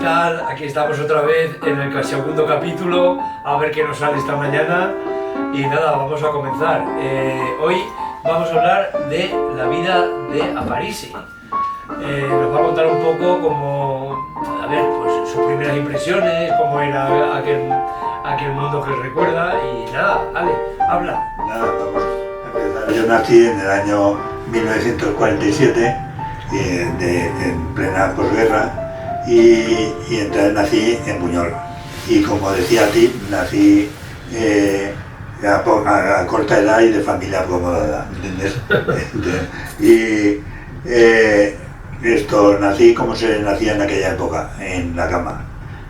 tal? Aquí estamos otra vez en el segundo capítulo, a ver qué nos sale esta mañana. Y nada, vamos a comenzar. Hoy vamos a hablar de la vida de Aparici. Nos va a contar un poco como, a ver, pues sus primeras impresiones, cómo era aquel mundo que recuerda y nada, Ale, habla. Nada, vamos a empezar. Yo nací en el año 1947, en plena posguerra, y entonces nací en Buñol. Y como decía a ti, nací a corta edad y de familia acomodada, ¿entiendes? Nací como se nacía en aquella época, en la cama.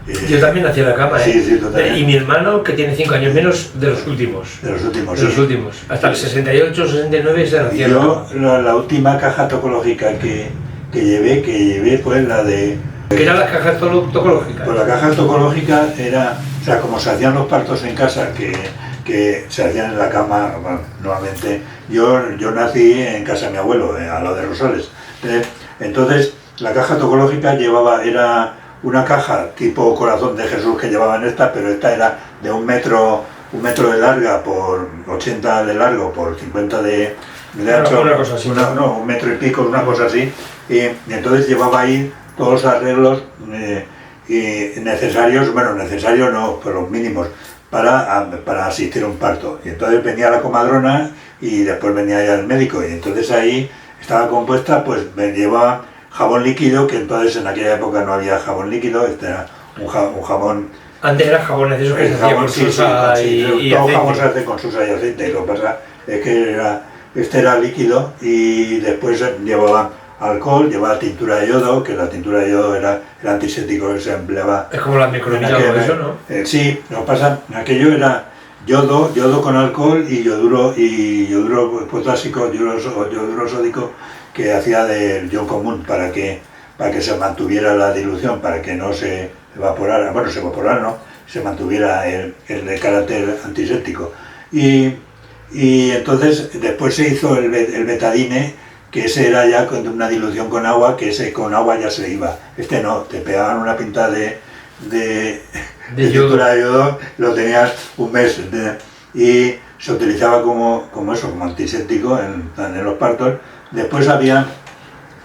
Yo también nací en la cama, Sí, sí, tú también. Y mi hermano, que tiene 5 años menos, de los últimos. De los últimos, De los últimos. Hasta el 68, 69 se nació en la cama. Yo, la última caja tocológica que llevé fue la de... ¿Qué eran las cajas tocológicas? Pues la caja tocológica era, o sea, como se hacían los partos en casa, que se hacían en la cama, bueno, normalmente, yo nací en casa de mi abuelo, a lo de Rosales. Entonces, la caja tocológica era una caja tipo corazón de Jesús que llevaban esta, pero esta era de un metro de larga por 80 de largo por 50 de ancho. Una cosa así. No, un metro y pico, una cosa así. Y entonces llevaba ahí todos los arreglos necesarios, bueno, necesarios no, pero los mínimos, para asistir a un parto. Y entonces venía la comadrona y después venía ya el médico, y entonces ahí estaba compuesta, pues me llevaba jabón líquido, que entonces en aquella época no había jabón líquido, este era un jabón... Antes eran jabones de esos que se hacían con susa y todo aceite. jabón se hace con susa y aceite, lo que pasa es que este era líquido, y después llevaba alcohol, llevaba tintura de yodo, que la tintura de yodo era el antiséptico que se empleaba. Es como la micromina o eso, ¿no? Sí, lo que pasa, aquello era yodo con alcohol y yoduro potásico, yoduro sódico, que hacía del yodo común para que se mantuviera la dilución, para que no se evaporara, bueno, se evaporara, no, se mantuviera el carácter antiséptico. Y entonces después se hizo el betadine, que ese era ya con una dilución con agua, que ese con agua ya se iba. Este no, te pegaban una pinta de tintura de yodo, lo tenías un mes, y se utilizaba como antiséptico en los partos. Después había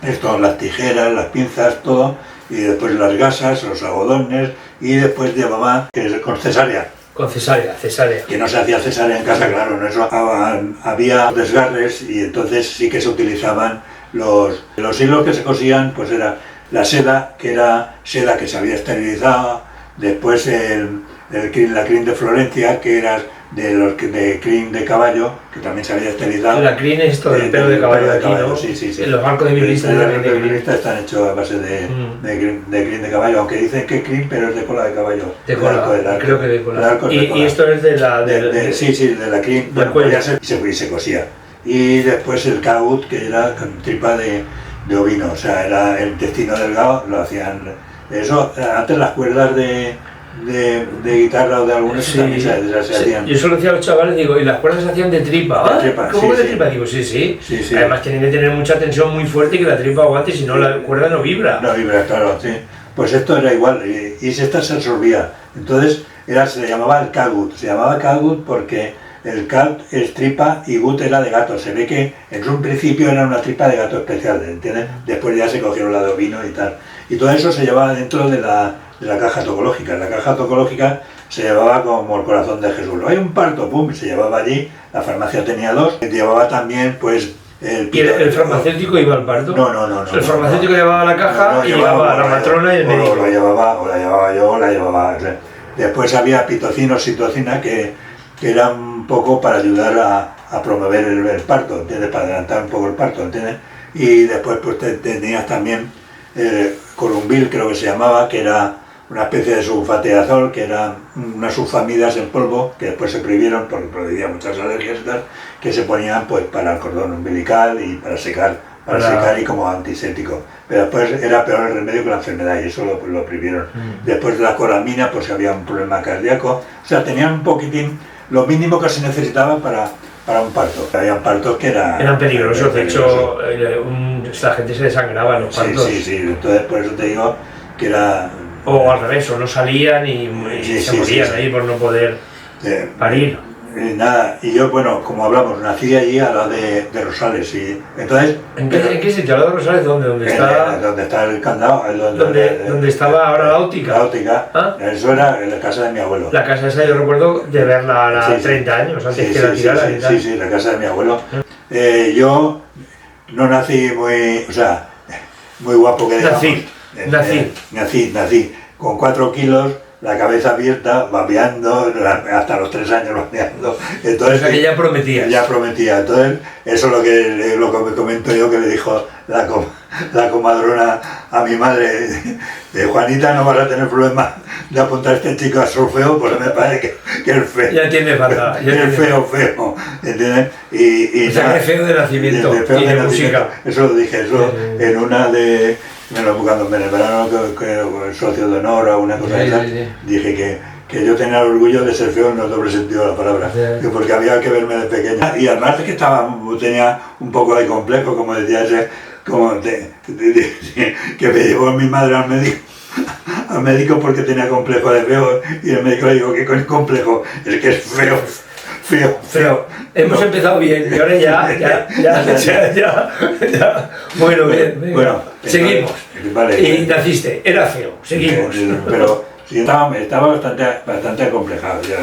las tijeras, las pinzas, todo, y después las gasas, los algodones, y después llevaba con cesárea. Con cesárea. Que no se hacía cesárea en casa, claro, en eso había desgarres, y entonces sí que se utilizaban los hilos que se cosían, pues era la seda, que era seda que se había esterilizado, después la crin de Florencia, que era de crin de caballo, que también se había esterilizado. La crin es todo el pelo de caballo de aquí, ¿no? Sí. Los barcos de violistas también de violistas están hechos a base de crin de caballo, aunque dicen que crin, pero es de cola de caballo. De cola, creo que de cola. Y esto es de la... Sí, de la crin, bueno, podía ser, y se cosía. Y después el caut, que era con tripa de ovino, o sea, era el intestino delgado, lo hacían... Eso, antes las cuerdas de guitarra o de algunos también se hacían. Yo solo decía a los chavales, digo, y las cuerdas se hacían de tripa. ¿Cómo de tripa? Digo, sí. Además tienen que tener mucha tensión muy fuerte y que la tripa aguante, si no la cuerda no vibra. No vibra, claro, sí. Pues esto era igual, y esta se absorbía. Entonces se llamaba el cagut. Se llamaba cagut porque el cat es tripa y gut era de gato. Se ve que en un principio era una tripa de gato especial, ¿entiendes? Después ya se cogieron la de ovino y tal. Y todo eso se llevaba dentro de la caja tocológica. La caja tocológica se llevaba como el corazón de Jesús. Hay un parto, pum, se llevaba allí. La farmacia tenía dos. Llevaba también, pues... ¿Y el farmacéutico iba al parto? No. El farmacéutico llevaba la caja y llevaba a la matrona y el médico. O la llevaba yo, o la llevaba... Después había pitocina o citocina que era un poco para ayudar a promover el parto, ¿entiendes? Para adelantar un poco el parto, ¿entiendes? Y después pues tenías también columbil, creo que se llamaba, que era una especie de sulfateazol, que eran unas sulfamidas en polvo, que después se prohibieron porque producía muchas alergias y tal, que se ponían pues para el cordón umbilical y para secar y como antiséptico. Pero después era peor el remedio que la enfermedad, y eso lo prohibieron. Después de la colamina, pues había un problema cardíaco, o sea, tenían un poquitín lo mínimo que se necesitaba para un parto. Había partos que eran peligrosos, de hecho la gente se desangraba en los partos. Sí, entonces por eso te digo que era O al revés, o no salían y se morían ahí por no poder parir. Nada, y yo, bueno, como hablamos, nací allí a la de Rosales, y entonces... ¿En qué sitio? ¿A la de Rosales? ¿Dónde está? Donde está el candado. ¿Dónde estaba ahora la óptica? La óptica. ¿Ah? Eso era en la casa de mi abuelo. La casa esa yo recuerdo de verla a 30 años, antes que la tiraran y tal. Sí, la casa de mi abuelo. Yo no nací muy guapo que digamos. Nací con 4 kilos, la cabeza abierta, babeando, hasta los 3 años babeando. Entonces, que ya prometía. Ya prometía. Entonces, eso es lo que me comento yo, que le dijo la comadrona a mi madre, de Juanita, no vas a tener problema de apuntar a este chico a solfeo, pues me parece que es feo. Ya tiene falta. Que es feo, ¿entiendes? O sea, que es feo de nacimiento y de música. Eso lo dije, en una de... cuando en el verano que socio de honor o una cosa esa, dije que yo tenía el orgullo de ser feo en el doble sentido de la palabra, porque había que verme de pequeña, y además de que tenía un poco de complejo, como decía ese, que me llevó mi madre al médico porque tenía complejo de feo, y el médico le dijo, ¿qué complejo? Es que es feo. Hemos empezado bien y ahora ya. Bueno, bien. Bueno, seguimos. Vale, y naciste, era feo, seguimos. Pero sí, estaba bastante acomplejado ya.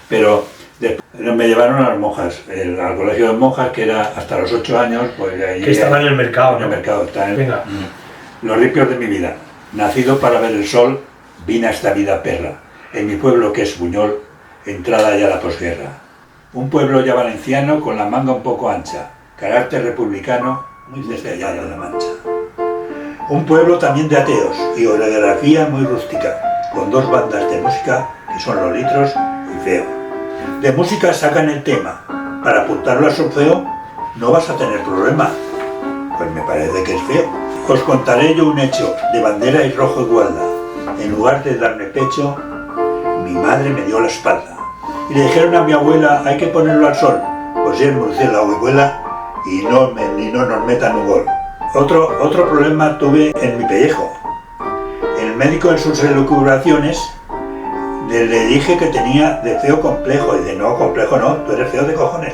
Pero después me llevaron a las monjas, al colegio de monjas, que era hasta los 8 años. Pues, que estaba en el mercado, En el mercado, Venga. Los ripios de mi vida. Nacido para ver el sol, vine a esta vida perra. En mi pueblo, que es Buñol, entrada ya la posguerra. Un pueblo ya valenciano con la manga un poco ancha, carácter republicano muy destellado de la Mancha. Un pueblo también de ateos y orografía muy rústica, con 2 bandas de música que son Los Litros y Feo. De música sacan el tema, para apuntarlo al solfeo no vas a tener problema, pues me parece que es feo. Os contaré yo un hecho de bandera y rojo igualdad. En lugar de darme pecho, mi madre me dio la espalda. Y le dijeron a mi abuela, hay que ponerlo al sol, pues es murciélago y vuela, y no nos metan un gol. Otro problema tuve en mi pellejo. El médico en sus elucubraciones le dije que tenía de feo complejo, y dice, no, complejo no, tú eres feo de cojones.